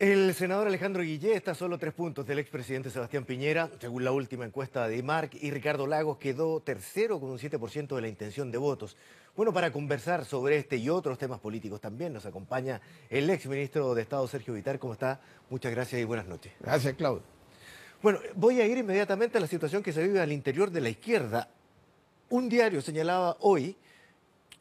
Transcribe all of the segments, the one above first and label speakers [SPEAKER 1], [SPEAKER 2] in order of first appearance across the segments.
[SPEAKER 1] El senador Alejandro Guillé está a solo 3 puntos del expresidente Sebastián Piñera, según la última encuesta de IMARC, y Ricardo Lagos quedó tercero con un 7% de la intención de votos. Bueno, para conversar sobre este y otros temas políticos también nos acompaña el exministro de Estado, Sergio Vittar. ¿Cómo está? Muchas gracias y buenas noches.
[SPEAKER 2] Gracias, Claudio.
[SPEAKER 1] Bueno, voy a ir inmediatamente a la situación que se vive al interior de la izquierda. Un diario señalaba hoy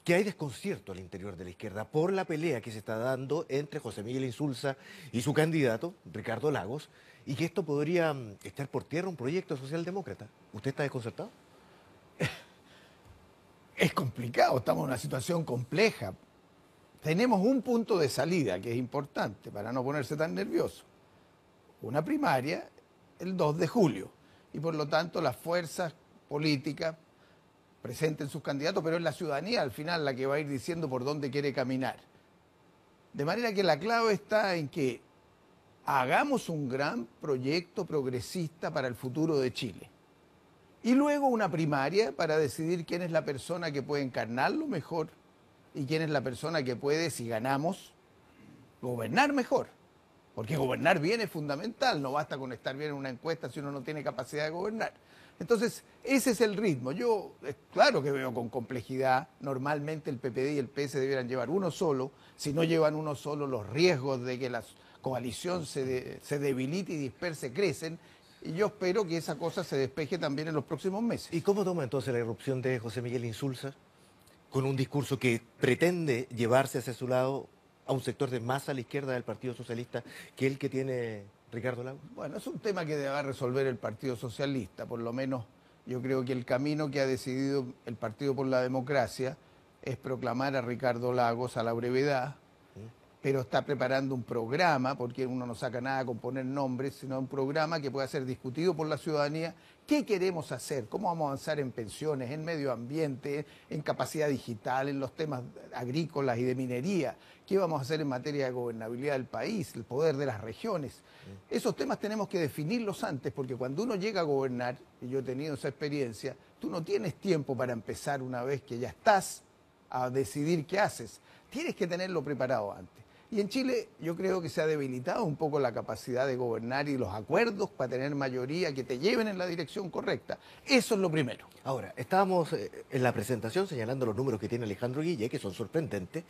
[SPEAKER 1] que hay desconcierto al interior de la izquierda por la pelea que se está dando entre José Miguel Insulza y su candidato, Ricardo Lagos, y que esto podría echar por tierra un proyecto socialdemócrata. ¿Usted está desconcertado?
[SPEAKER 2] Es complicado, estamos en una situación compleja. Tenemos un punto de salida que es importante para no ponerse tan nervioso. Una primaria el 2 de julio y por lo tanto las fuerzas políticas presenten sus candidatos, pero es la ciudadanía al final la que va a ir diciendo por dónde quiere caminar. De manera que la clave está en que hagamos un gran proyecto progresista para el futuro de Chile. Y luego una primaria para decidir quién es la persona que puede encarnarlo mejor y quién es la persona que puede, si ganamos, gobernar mejor. Porque gobernar bien es fundamental, no basta con estar bien en una encuesta si uno no tiene capacidad de gobernar. Entonces, ese es el ritmo. Yo, claro que veo con complejidad, normalmente el PPD y el PS debieran llevar uno solo. Si no llevan uno solo, los riesgos de que la coalición se debilite y disperse crecen. Y yo espero que esa cosa se despeje también en los próximos meses.
[SPEAKER 1] ¿Y cómo toma entonces la irrupción de José Miguel Insulza con un discurso que pretende llevarse hacia su lado a un sector de más a la izquierda del Partido Socialista que el que tiene Ricardo Lagos?
[SPEAKER 2] Bueno, es un tema que debe resolver el Partido Socialista, por lo menos yo creo que el camino que ha decidido el Partido por la Democracia es proclamar a Ricardo Lagos a la brevedad, pero está preparando un programa, porque uno no saca nada con poner nombres, sino un programa que pueda ser discutido por la ciudadanía. ¿Qué queremos hacer? ¿Cómo vamos a avanzar en pensiones, en medio ambiente, en capacidad digital, en los temas agrícolas y de minería? ¿Qué vamos a hacer en materia de gobernabilidad del país, el poder de las regiones? Esos temas tenemos que definirlos antes, porque cuando uno llega a gobernar, y yo he tenido esa experiencia, tú no tienes tiempo para empezar una vez que ya estás a decidir qué haces. Tienes que tenerlo preparado antes. Y en Chile yo creo que se ha debilitado un poco la capacidad de gobernar y los acuerdos para tener mayoría que te lleven en la dirección correcta. Eso es lo primero.
[SPEAKER 1] Ahora, estábamos en la presentación señalando los números que tiene Alejandro Guillé, que son sorprendentes.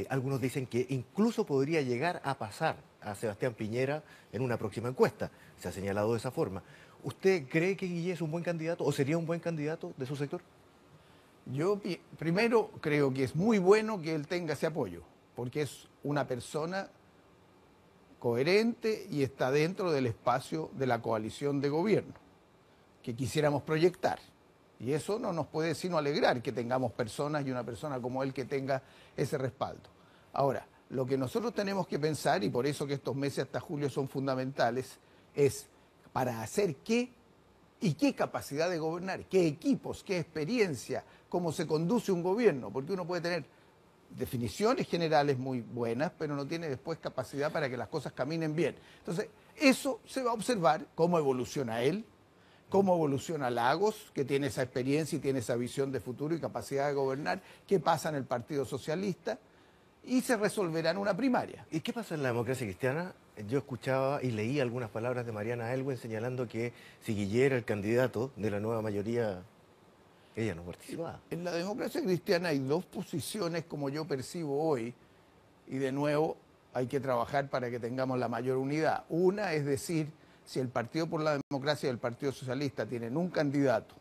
[SPEAKER 1] Algunos dicen que incluso podría llegar a pasar a Sebastián Piñera en una próxima encuesta. Se ha señalado de esa forma. ¿Usted cree que Guillé es un buen candidato o sería un buen candidato de su sector?
[SPEAKER 2] Yo primero creo que es muy bueno que él tenga ese apoyo, porque es una persona coherente y está dentro del espacio de la coalición de gobierno que quisiéramos proyectar. Y eso no nos puede sino alegrar que tengamos personas y una persona como él que tenga ese respaldo. Ahora, lo que nosotros tenemos que pensar, y por eso que estos meses hasta julio son fundamentales, es para hacer qué y qué capacidad de gobernar, qué equipos, qué experiencia, cómo se conduce un gobierno, porque uno puede tener definiciones generales muy buenas, pero no tiene después capacidad para que las cosas caminen bien. Entonces, eso se va a observar, cómo evoluciona él, cómo evoluciona Lagos, que tiene esa experiencia y tiene esa visión de futuro y capacidad de gobernar, qué pasa en el Partido Socialista, y se resolverá en una primaria.
[SPEAKER 1] ¿Y qué pasa en la democracia cristiana? Yo escuchaba y leí algunas palabras de Mariana Elwin señalando que si Guillé era el candidato de la nueva mayoría, ella no participaba.
[SPEAKER 2] En la democracia cristiana hay dos posiciones como yo percibo hoy, y de nuevo hay que trabajar para que tengamos la mayor unidad. Una es decir, si el Partido por la Democracia y el Partido Socialista tienen un candidato,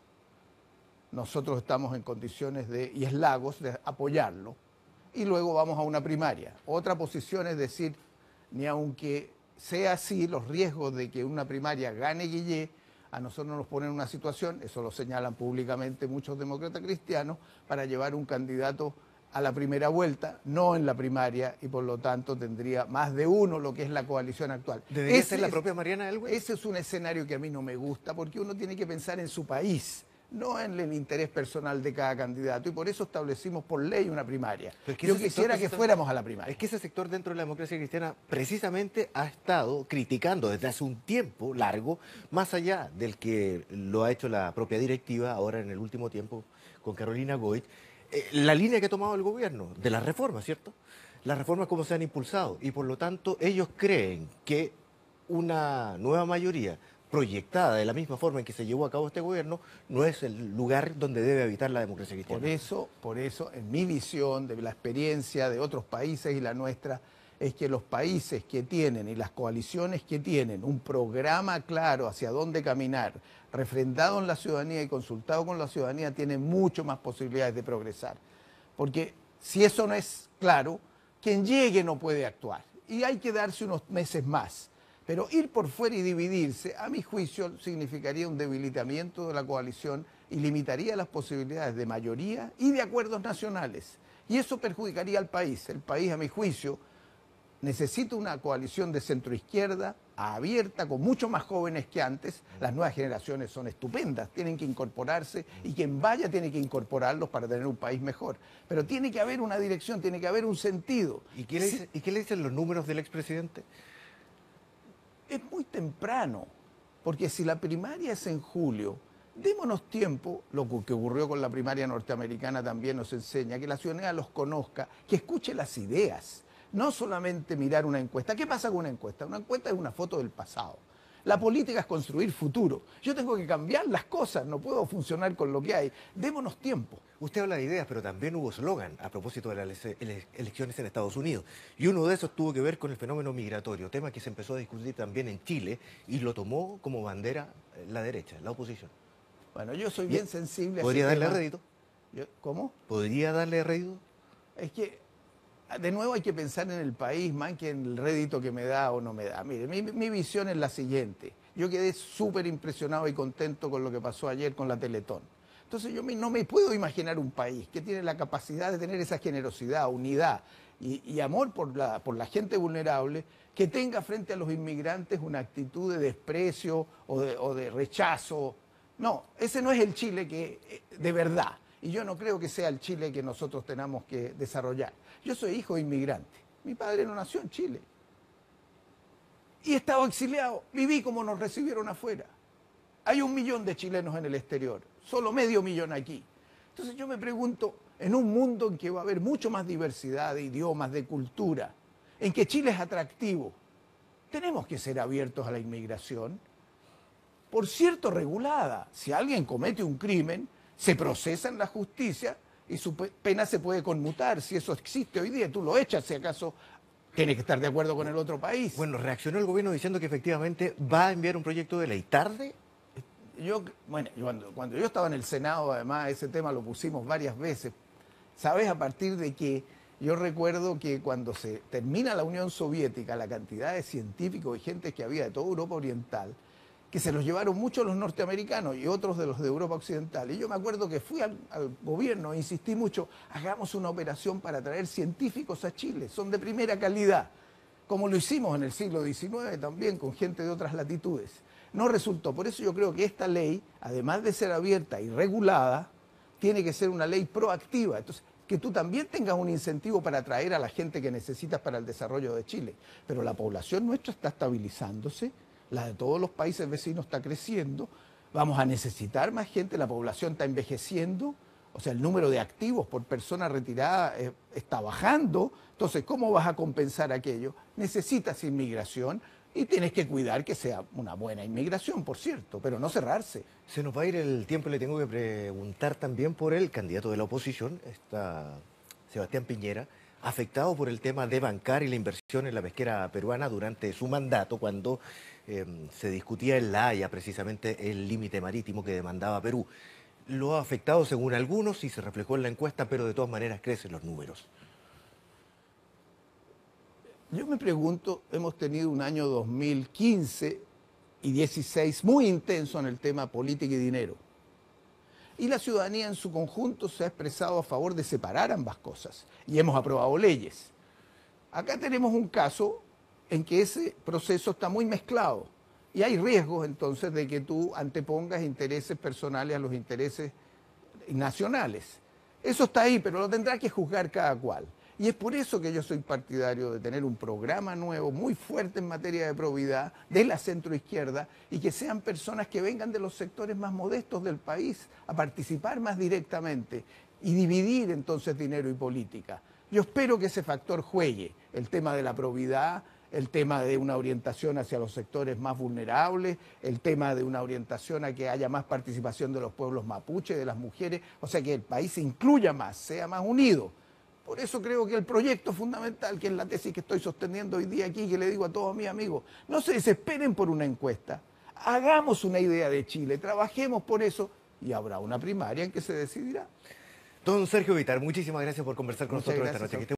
[SPEAKER 2] nosotros estamos en condiciones de, y es Lagos, de apoyarlo, y luego vamos a una primaria. Otra posición es decir, ni aunque sea así, los riesgos de que una primaria gane Guillé, a nosotros nos ponen en una situación, eso lo señalan públicamente muchos demócratas cristianos, para llevar un candidato a la primera vuelta, no en la primaria, y por lo tanto tendría más de uno lo que es la coalición actual.
[SPEAKER 1] ¿Debería ser la propia Mariana Elwin?
[SPEAKER 2] Ese es un escenario que a mí no me gusta, porque uno tiene que pensar en su país, no en el interés personal de cada candidato, y por eso establecimos por ley una primaria. Yo quisiera que fuéramos a la primaria.
[SPEAKER 1] Es que ese sector dentro de la democracia cristiana precisamente ha estado criticando desde hace un tiempo largo, más allá del que lo ha hecho la propia directiva, ahora en el último tiempo con Carolina Goich, la línea que ha tomado el gobierno de la reforma, ¿cierto? las reformas como se han impulsado y por lo tanto ellos creen que una nueva mayoría proyectada de la misma forma en que se llevó a cabo este gobierno no es el lugar donde debe habitar la democracia cristiana.
[SPEAKER 2] Por eso, en mi visión de la experiencia de otros países y la nuestra, es que los países que tienen y las coaliciones que tienen un programa claro hacia dónde caminar, refrendado en la ciudadanía y consultado con la ciudadanía, tienen mucho más posibilidades de progresar. Porque si eso no es claro, quien llegue no puede actuar. Y hay que darse unos meses más. Pero ir por fuera y dividirse, a mi juicio, significaría un debilitamiento de la coalición y limitaría las posibilidades de mayoría y de acuerdos nacionales. Y eso perjudicaría al país. El país, a mi juicio, necesita una coalición de centroizquierda abierta, con mucho más jóvenes que antes. Las nuevas generaciones son estupendas, tienen que incorporarse y quien vaya tiene que incorporarlos para tener un país mejor. Pero tiene que haber una dirección, tiene que haber un sentido.
[SPEAKER 1] ¿Y qué le dicen los números del expresidente?
[SPEAKER 2] Es muy temprano, porque si la primaria es en julio, démonos tiempo. Lo que ocurrió con la primaria norteamericana también nos enseña que la ciudadanía los conozca, que escuche las ideas, no solamente mirar una encuesta. ¿Qué pasa con una encuesta? Una encuesta es una foto del pasado. La política es construir futuro. Yo tengo que cambiar las cosas, no puedo funcionar con lo que hay. Démonos tiempo.
[SPEAKER 1] Usted habla de ideas, pero también hubo eslogan a propósito de las elecciones en Estados Unidos. Y uno de esos tuvo que ver con el fenómeno migratorio, tema que se empezó a discutir también en Chile y lo tomó como bandera la derecha, la oposición.
[SPEAKER 2] Bueno, yo soy bien sensible a
[SPEAKER 1] ¿Podría
[SPEAKER 2] ese
[SPEAKER 1] darle
[SPEAKER 2] tema.
[SPEAKER 1] rédito?
[SPEAKER 2] ¿Cómo?
[SPEAKER 1] ¿Podría darle rédito?
[SPEAKER 2] Es que, de nuevo, hay que pensar en el país más que en el rédito que me da o no me da. Mire, mi visión es la siguiente. Yo quedé súper impresionado y contento con lo que pasó ayer con la Teletón. Entonces yo no me puedo imaginar un país que tiene la capacidad de tener esa generosidad, unidad y amor por la gente vulnerable, que tenga frente a los inmigrantes una actitud de desprecio o de rechazo. No, ese no es el Chile que de verdad. Y yo no creo que sea el Chile que nosotros tenemos que desarrollar. Yo soy hijo de inmigrante. Mi padre no nació en Chile. Y he estado exiliado. Viví como nos recibieron afuera. Hay 1 millón de chilenos en el exterior, solo medio millón aquí. Entonces yo me pregunto, en un mundo en que va a haber mucho más diversidad de idiomas, de cultura, en que Chile es atractivo, tenemos que ser abiertos a la inmigración. Por cierto, regulada. Si alguien comete un crimen, se procesa en la justicia y su pena se puede conmutar. Si eso existe hoy día, tú lo echas, si acaso tiene que estar de acuerdo con el otro país.
[SPEAKER 1] Bueno, reaccionó el gobierno diciendo que efectivamente va a enviar un proyecto de ley. ¿Tarde?
[SPEAKER 2] Cuando yo estaba en el Senado, además, ese tema lo pusimos varias veces. ¿Sabes? A partir de que yo recuerdo que cuando se termina la Unión Soviética, la cantidad de científicos y gente que había de toda Europa Oriental, que se los llevaron muchos los norteamericanos y otros de los de Europa Occidental. Y yo me acuerdo que fui al gobierno e insistí mucho, hagamos una operación para traer científicos a Chile, son de primera calidad, como lo hicimos en el siglo XIX también con gente de otras latitudes. No resultó, por eso yo creo que esta ley, además de ser abierta y regulada, tiene que ser una ley proactiva. Entonces, que tú también tengas un incentivo para atraer a la gente que necesitas para el desarrollo de Chile. Pero la población nuestra está estabilizándose, la de todos los países vecinos está creciendo, vamos a necesitar más gente, la población está envejeciendo, o sea, el número de activos por persona retirada está bajando. Entonces, ¿cómo vas a compensar aquello? Necesitas inmigración y tienes que cuidar que sea una buena inmigración, por cierto, pero no cerrarse.
[SPEAKER 1] Se nos va a ir el tiempo, le tengo que preguntar también por el candidato de la oposición, Sebastián Piñera, afectado por el tema de bancar y la inversión en la pesquera peruana durante su mandato, cuando se discutía en La Haya precisamente el límite marítimo que demandaba Perú. Lo ha afectado según algunos y se reflejó en la encuesta, pero de todas maneras crecen los números.
[SPEAKER 2] Yo me pregunto, hemos tenido un año 2015 y 16 muy intenso en el tema política y dinero. Y la ciudadanía en su conjunto se ha expresado a favor de separar ambas cosas. Y hemos aprobado leyes. Acá tenemos un caso en que ese proceso está muy mezclado. Y hay riesgos entonces de que tú antepongas intereses personales a los intereses nacionales. Eso está ahí, pero lo tendrá que juzgar cada cual. Y es por eso que yo soy partidario de tener un programa nuevo, muy fuerte en materia de probidad, de la centroizquierda, y que sean personas que vengan de los sectores más modestos del país a participar más directamente y dividir entonces dinero y política. Yo espero que ese factor juegue, el tema de la probidad, el tema de una orientación hacia los sectores más vulnerables, el tema de una orientación a que haya más participación de los pueblos mapuche, de las mujeres, o sea, que el país se incluya más, sea más unido. Por eso creo que el proyecto fundamental, que es la tesis que estoy sosteniendo hoy día aquí, que le digo a todos mis amigos, no se desesperen por una encuesta, hagamos una idea de Chile, trabajemos por eso y habrá una primaria en que se decidirá.
[SPEAKER 1] Don Sergio Bitar, muchísimas gracias por conversar con
[SPEAKER 2] Muchas
[SPEAKER 1] nosotros esta
[SPEAKER 2] gracias
[SPEAKER 1] noche.